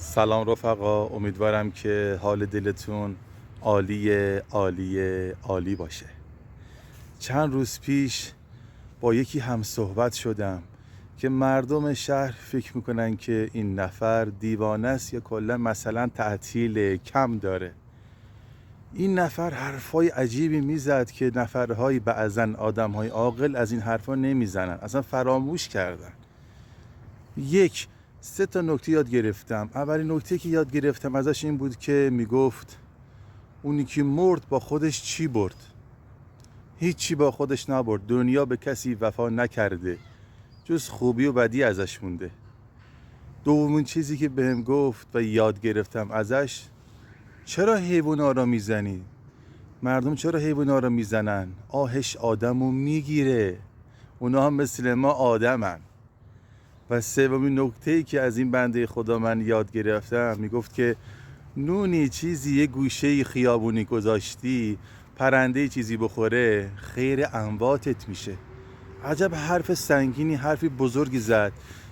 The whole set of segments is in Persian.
سلام رفقا، امیدوارم که حال دلتون عالی عالی عالی باشه. چند روز پیش با یکی هم صحبت شدم که مردم شهر فکر میکنن که این نفر دیوانه است یا کلا مثلا تعطیل کم داره. این نفر حرفای عجیبی میزد که نفرهای بعضن آدمهای عاقل از این حرفا نمیزنن، اصلا فراموش کردن. سه تا نکته یاد گرفتم. اولین نکته که یاد گرفتم ازش این بود که میگفت اونی که مرد با خودش چی برد؟ هیچی با خودش نبرد. دنیا به کسی وفا نکرده جز خوبی و بدی ازش مونده. دومین چیزی که بهم گفت و یاد گرفتم ازش، چرا حیوونا رو میزنی؟ مردم چرا حیوونا رو میزنن؟ آهش آدمو میگیره، اونا هم مثل ما آدمن. و سومین نکته‌ای که از این بنده خدا من یاد گرفتم میگفت که نونی چیزی یه گوشه خیابونی گذاشتی، پرنده چیزی بخوره خیر امواتت میشه. عجب حرف سنگینی، حرفی بزرگی زد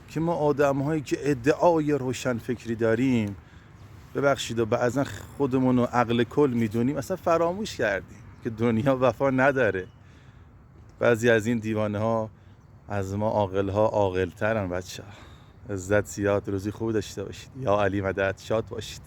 که ما آدم‌هایی که ادعای روشن فکری داریم، ببخشید و بعضا خودمون رو عقل کل میدونیم، اصلا فراموش کردیم که دنیا وفا نداره. بعضی از این دیوانه ها از ما عاقل ها عاقل ترن. بچه ها عزت زیاد، روزی خوب داشته باشید. یا علی مدد، شاد باشید.